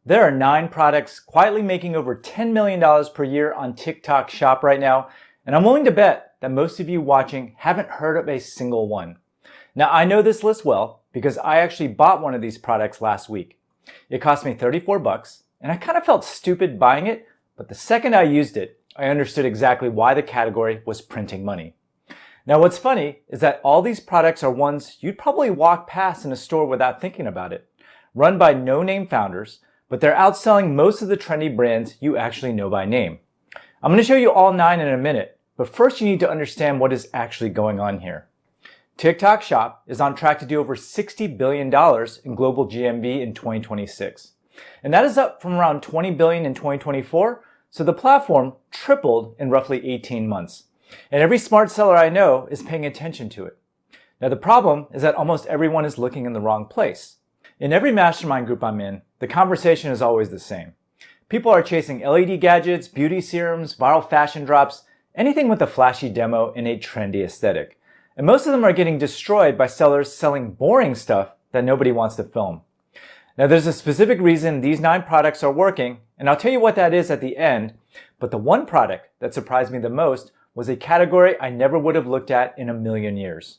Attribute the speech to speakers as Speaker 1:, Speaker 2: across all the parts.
Speaker 1: There are 9 products quietly making over $10 million per year on TikTok Shop right now, and I'm willing to bet that most of you watching haven't heard of a single one. Now, I know this list well because I actually bought one of these products last week. It cost me 34 bucks, and I kind of felt stupid buying it, but the second I used it, I understood exactly why the category was printing money. Now, what's funny is that all these products are ones you'd probably walk past in a store without thinking about it, run by no-name founders, but they're outselling most of the trendy brands you actually know by name. I'm going to show you all 9 in a minute, but first you need to understand what is actually going on here. TikTok Shop is on track to do over $60 billion in global GMV in 2026. And that is up from around $20 billion in 2024, so the platform tripled in roughly 18 months. And every smart seller I know is paying attention to it. Now the problem is that almost everyone is looking in the wrong place. In every mastermind group I'm in, the conversation is always the same. People are chasing LED gadgets, beauty serums, viral fashion drops, anything with a flashy demo and a trendy aesthetic. And most of them are getting destroyed by sellers selling boring stuff that nobody wants to film. Now there's a specific reason these 9 products are working, and I'll tell you what that is at the end, but the one product that surprised me the most was a category I never would have looked at in a million years.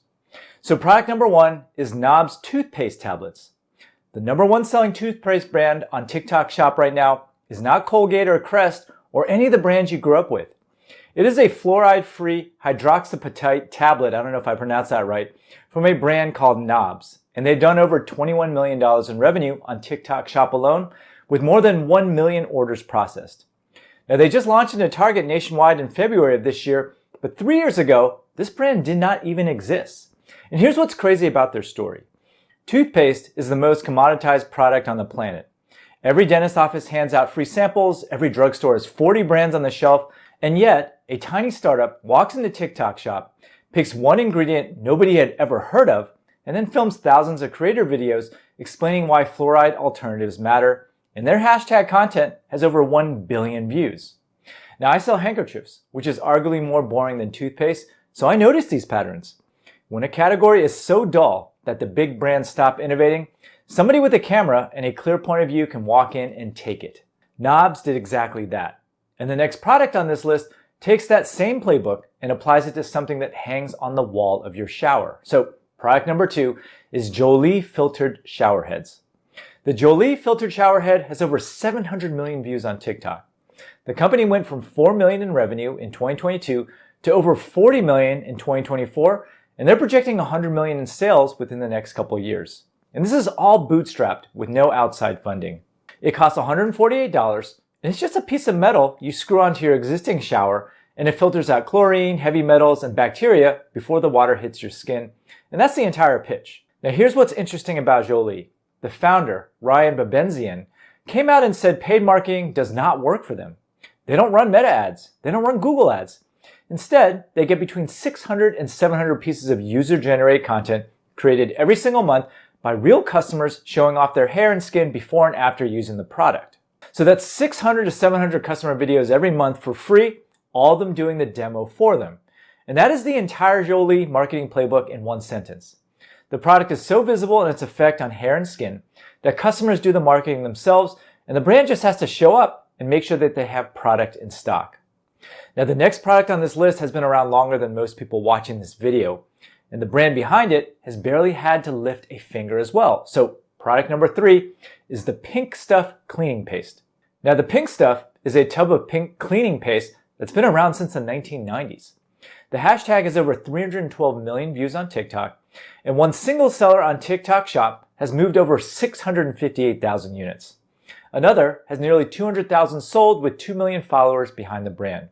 Speaker 1: So product number 1 is Knobs toothpaste tablets. The number 1 selling toothpaste brand on TikTok Shop right now is not Colgate or Crest or any of the brands you grew up with. It is a fluoride-free hydroxyapatite tablet, I don't know if I pronounced that right, from a brand called Knobs. And they've done over $21 million in revenue on TikTok Shop alone, with more than 1 million orders processed. Now they just launched into Target nationwide in February of this year, but 3 years ago, this brand did not even exist. And here's what's crazy about their story. Toothpaste is the most commoditized product on the planet. Every dentist office hands out free samples, every drugstore has 40 brands on the shelf, and yet a tiny startup walks into TikTok Shop, picks one ingredient nobody had ever heard of, and then films thousands of creator videos explaining why fluoride alternatives matter, and their hashtag content has over 1 billion views. Now I sell handkerchiefs, which is arguably more boring than toothpaste, so I notice these patterns. When a category is so dull that the big brands stop innovating, somebody with a camera and a clear point of view can walk in and take it. Knobs did exactly that. And the next product on this list takes that same playbook and applies it to something that hangs on the wall of your shower. So product number 2 is Jolie filtered shower heads. The Jolie filtered shower head has over 700 million views on TikTok. The company went from 4 million in revenue in 2022 to over 40 million in 2024, and they're projecting 100 million in sales within the next couple of years. And this is all bootstrapped with no outside funding. It costs $148, and it's just a piece of metal you screw onto your existing shower, and it filters out chlorine, heavy metals, and bacteria before the water hits your skin. And that's the entire pitch. Now here's what's interesting about Jolie. The founder, Ryan Babenzian, came out and said paid marketing does not work for them. They don't run Meta ads. They don't run Google ads. Instead, they get between 600 and 700 pieces of user-generated content created every single month by real customers showing off their hair and skin before and after using the product. So that's 600 to 700 customer videos every month for free, all of them doing the demo for them. And that is the entire Jolie marketing playbook in one sentence. The product is so visible in its effect on hair and skin that customers do the marketing themselves, and the brand just has to show up and make sure that they have product in stock. Now the next product on this list has been around longer than most people watching this video, and the brand behind it has barely had to lift a finger as well. So product number 3 is the Pink Stuff cleaning paste. Now the Pink Stuff is a tub of pink cleaning paste that's been around since the 1990s. The hashtag has over 312 million views on TikTok, and one single seller on TikTok Shop has moved over 658,000 units. Another has nearly 200,000 sold with 2 million followers behind the brand.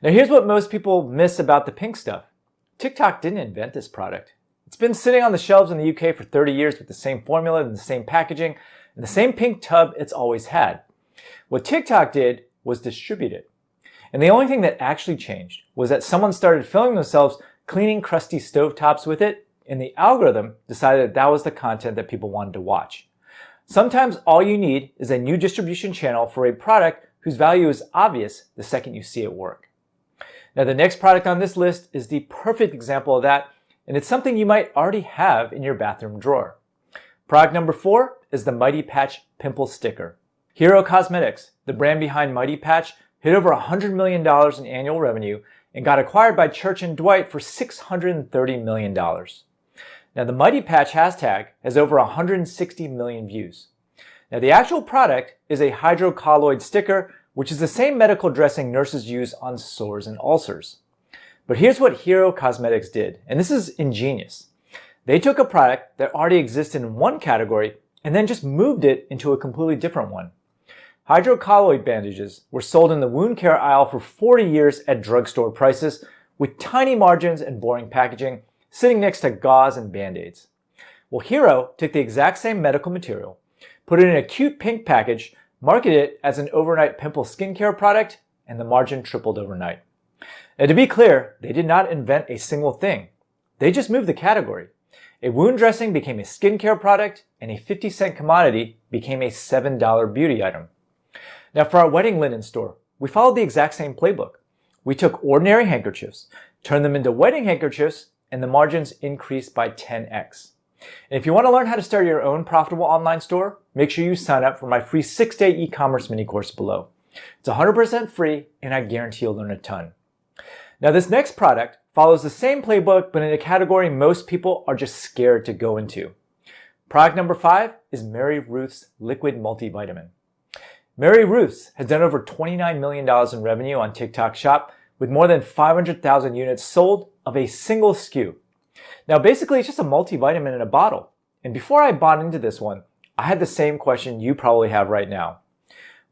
Speaker 1: Now here's what most people miss about the Pink Stuff. TikTok didn't invent this product. It's been sitting on the shelves in the UK for 30 years with the same formula and the same packaging and the same pink tub it's always had. What TikTok did was distribute it. And the only thing that actually changed was that someone started filming themselves cleaning crusty stovetops with it, and the algorithm decided that that was the content that people wanted to watch. Sometimes all you need is a new distribution channel for a product whose value is obvious the second you see it work. Now the next product on this list is the perfect example of that, and it's something you might already have in your bathroom drawer. Product number 4 is the Mighty Patch Pimple Sticker. Hero Cosmetics, the brand behind Mighty Patch, hit over $100 million in annual revenue and got acquired by Church & Dwight for $630 million. Now the Mighty Patch hashtag has over 160 million views. Now the actual product is a hydrocolloid sticker, which is the same medical dressing nurses use on sores and ulcers. But here's what Hero Cosmetics did, and this is ingenious. They took a product that already existed in one category and then just moved it into a completely different one. Hydrocolloid bandages were sold in the wound care aisle for 40 years at drugstore prices with tiny margins and boring packaging, sitting next to gauze and band-aids. Well, Hero took the exact same medical material, put it in a cute pink package, marketed it as an overnight pimple skincare product, and the margin tripled overnight. And to be clear, they did not invent a single thing. They just moved the category. A wound dressing became a skincare product, and a 50-cent commodity became a $7 beauty item. Now for our wedding linen store, we followed the exact same playbook. We took ordinary handkerchiefs, turned them into wedding handkerchiefs, and the margins increased by 10x. And if you want to learn how to start your own profitable online store, make sure you sign up for my free 6-day e-commerce mini course below. It's 100% free, and I guarantee you'll learn a ton. Now this next product follows the same playbook, but in a category most people are just scared to go into. Product number 5 is Mary Ruth's Liquid Multivitamin. Mary Ruth's has done over $29 million in revenue on TikTok Shop with more than 500,000 units sold of a single SKU. Now basically it's just a multivitamin in a bottle. And before I bought into this one, I had the same question you probably have right now.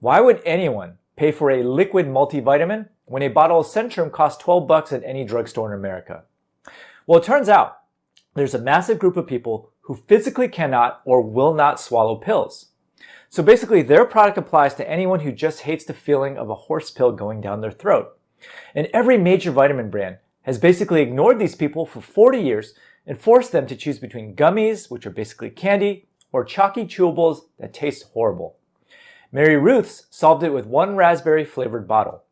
Speaker 1: Why would anyone pay for a liquid multivitamin when a bottle of Centrum costs $12 at any drugstore in America? Well, it turns out there's a massive group of people who physically cannot or will not swallow pills. So basically their product applies to anyone who just hates the feeling of a horse pill going down their throat. And every major vitamin brand has basically ignored these people for 40 years and forced them to choose between gummies, which are basically candy, or chalky chewables that taste horrible. Mary Ruth's solved it with one raspberry flavored bottle.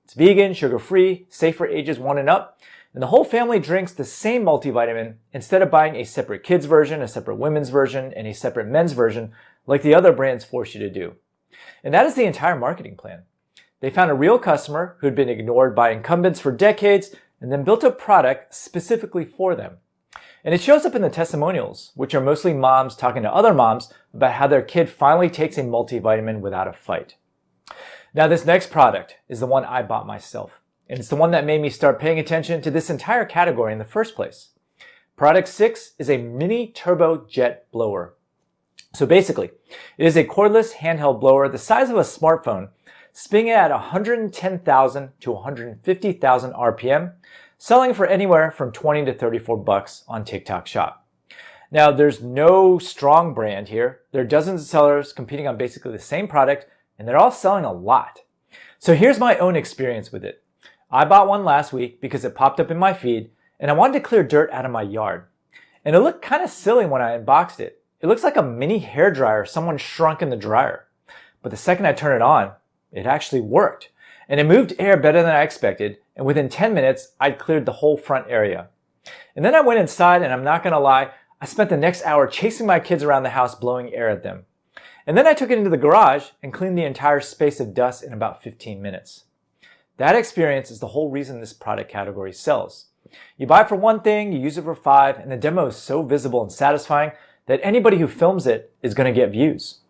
Speaker 1: It's vegan, sugar-free, safe for ages 1 and up, and the whole family drinks the same multivitamin instead of buying a separate kids version, a separate women's version, and a separate men's version like the other brands force you to do. And that is the entire marketing plan. They found a real customer who had been ignored by incumbents for decades and then built a product specifically for them. And it shows up in the testimonials, which are mostly moms talking to other moms about how their kid finally takes a multivitamin without a fight. Now this next product is the one I bought myself, and it's the one that made me start paying attention to this entire category in the first place. Product 6 is a mini turbo jet blower. So basically, it is a cordless handheld blower the size of a smartphone, spinning at 110,000 to 150,000 RPM, selling for anywhere from $20 to $34 on TikTok Shop. Now, there's no strong brand here. There are dozens of sellers competing on basically the same product, and they're all selling a lot. So here's my own experience with it. I bought one last week because it popped up in my feed, and I wanted to clear dirt out of my yard. And it looked kind of silly when I unboxed it. It looks like a mini hairdryer someone shrunk in the dryer. But the second I turned it on, it actually worked. And it moved air better than I expected, and within 10 minutes, I'd cleared the whole front area. And then I went inside, and I'm not gonna lie, I spent the next hour chasing my kids around the house blowing air at them. And then I took it into the garage and cleaned the entire space of dust in about 15 minutes. That experience is the whole reason this product category sells. You buy it for one thing, you use it for 5, and the demo is so visible and satisfying that anybody who films it is going to get views.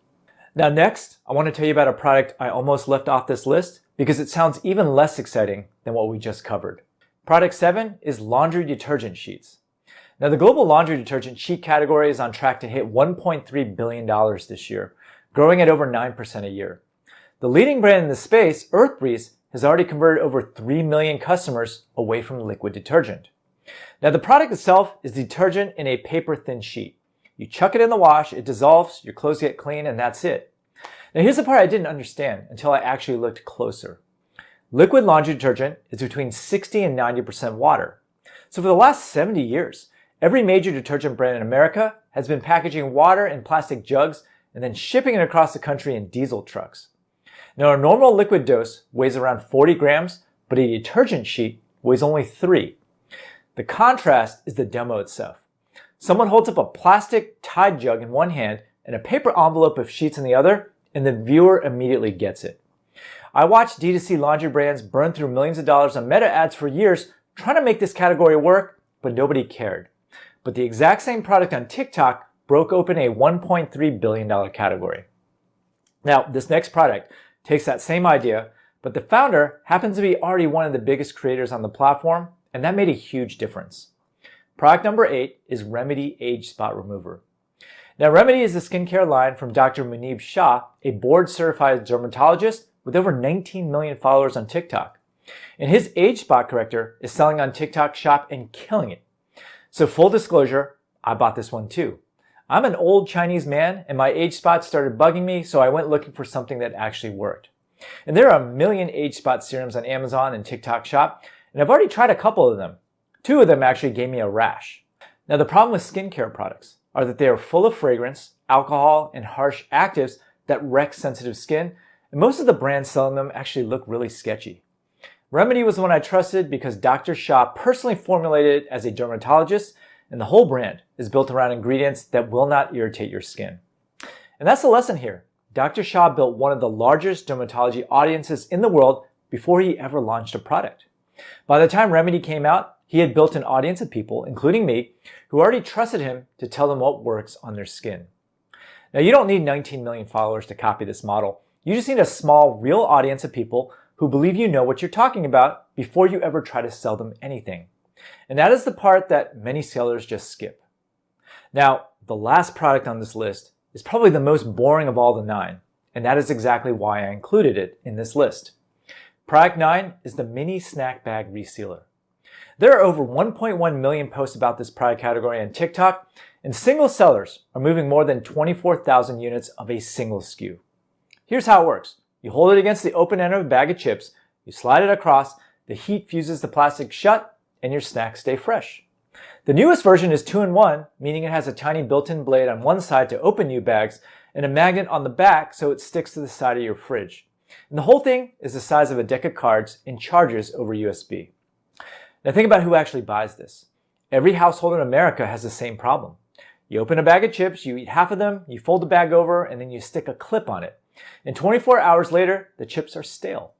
Speaker 1: Now next, I want to tell you about a product I almost left off this list because it sounds even less exciting than what we just covered. Product 7 is laundry detergent sheets. Now the global laundry detergent sheet category is on track to hit $1.3 billion this year, growing at over 9% a year. The leading brand in this space, Earthbreeze, has already converted over 3 million customers away from liquid detergent. Now the product itself is detergent in a paper-thin sheet. You chuck it in the wash, it dissolves, your clothes get clean, and that's it. Now here's the part I didn't understand until I actually looked closer. Liquid laundry detergent is between 60 and 90% water. So for the last 70 years, every major detergent brand in America has been packaging water in plastic jugs and then shipping it across the country in diesel trucks. Now a normal liquid dose weighs around 40 grams, but a detergent sheet weighs only 3. The contrast is the demo itself. Someone holds up a plastic Tide jug in one hand and a paper envelope of sheets in the other, and the viewer immediately gets it. I watched D2C laundry brands burn through millions of dollars on meta ads for years trying to make this category work, but nobody cared. But the exact same product on TikTok broke open a $1.3 billion category. Now, this next product takes that same idea, but the founder happens to be already one of the biggest creators on the platform, and that made a huge difference. Product number 8 is Remedy Age Spot Remover. Now, Remedy is a skincare line from Dr. Munib Shah, a board-certified dermatologist with over 19 million followers on TikTok. And his age spot corrector is selling on TikTok Shop and killing it. So full disclosure, I bought this one too. I'm an old Chinese man and my age spots started bugging me, so I went looking for something that actually worked. And there are a million age spot serums on Amazon and TikTok Shop, and I've already tried a couple of them. 2 of them actually gave me a rash. Now the problem with skincare products are that they are full of fragrance, alcohol, and harsh actives that wreck sensitive skin, and most of the brands selling them actually look really sketchy. Remedy was the one I trusted because Dr. Shah personally formulated it as a dermatologist, and the whole brand is built around ingredients that will not irritate your skin. And that's the lesson here. Dr. Shah built one of the largest dermatology audiences in the world before he ever launched a product. By the time Remedy came out, he had built an audience of people, including me, who already trusted him to tell them what works on their skin. Now, you don't need 19 million followers to copy this model. You just need a small, real audience of people who believe you know what you're talking about before you ever try to sell them anything. And that is the part that many sellers just skip. Now, the last product on this list is probably the most boring of all the 9, and that is exactly why I included it in this list. Product 9 is the Mini Snack Bag Resealer. There are over 1.1 million posts about this product category on TikTok, and single sellers are moving more than 24,000 units of a single SKU. Here's how it works. You hold it against the open end of a bag of chips, you slide it across, the heat fuses the plastic shut, and your snacks stay fresh. The newest version is 2-in-1, meaning it has a tiny built-in blade on one side to open new bags and a magnet on the back so it sticks to the side of your fridge. And the whole thing is the size of a deck of cards and charges over USB. Now think about who actually buys this. Every household in America has the same problem. You open a bag of chips, you eat half of them, you fold the bag over, and then you stick a clip on it. And 24 hours later, the chips are stale.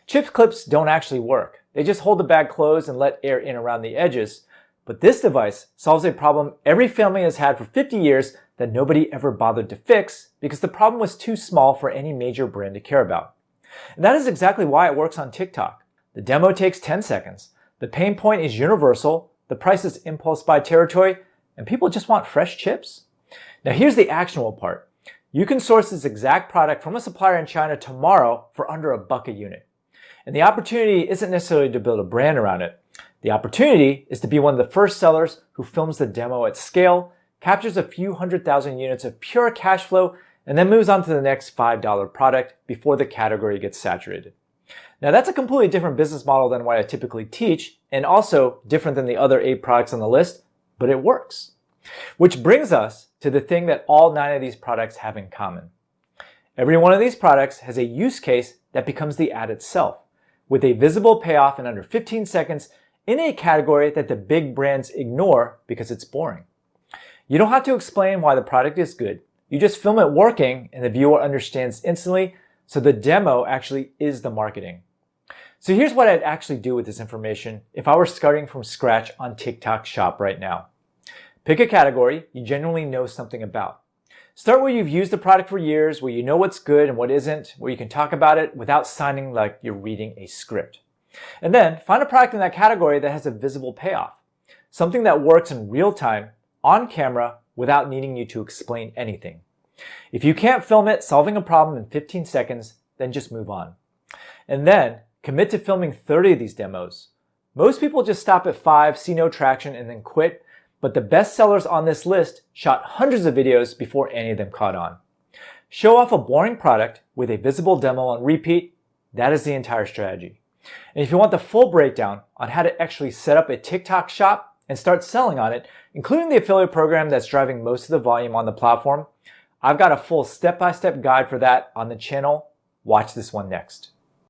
Speaker 1: Chip clips don't actually work. They just hold the bag closed and let air in around the edges. But this device solves a problem every family has had for 50 years that nobody ever bothered to fix because the problem was too small for any major brand to care about. And that is exactly why it works on TikTok. The demo takes 10 seconds. The pain point is universal. The price is impulse buy territory, and people just want fresh chips. Now here's the actionable part. You can source this exact product from a supplier in China tomorrow for under $1 a unit. And the opportunity isn't necessarily to build a brand around it. The opportunity is to be one of the first sellers who films the demo at scale, captures a few 100,000 units of pure cash flow, and then moves on to the next $5 product before the category gets saturated. Now that's a completely different business model than what I typically teach, and also different than the other 8 products on the list, but it works. Which brings us to the thing that all 9 of these products have in common. Every one of these products has a use case that becomes the ad itself, with a visible payoff in under 15 seconds in a category that the big brands ignore because it's boring. You don't have to explain why the product is good. You just film it working and the viewer understands instantly, so the demo actually is the marketing. So here's what I'd actually do with this information if I were starting from scratch on TikTok Shop right now. Pick a category you genuinely know something about. Start where you've used the product for years, where you know what's good and what isn't, where you can talk about it without sounding like you're reading a script. And then find a product in that category that has a visible payoff. Something that works in real time, on camera, without needing you to explain anything. If you can't film it solving a problem in 15 seconds, then just move on. And then commit to filming 30 of these demos. Most people just stop at 5, see no traction, and then quit. But the best sellers on this list shot hundreds of videos before any of them caught on. Show off a boring product with a visible demo on repeat. That is the entire strategy. And if you want the full breakdown on how to actually set up a TikTok shop and start selling on it, including the affiliate program that's driving most of the volume on the platform, I've got a full step-by-step guide for that on the channel. Watch this one next.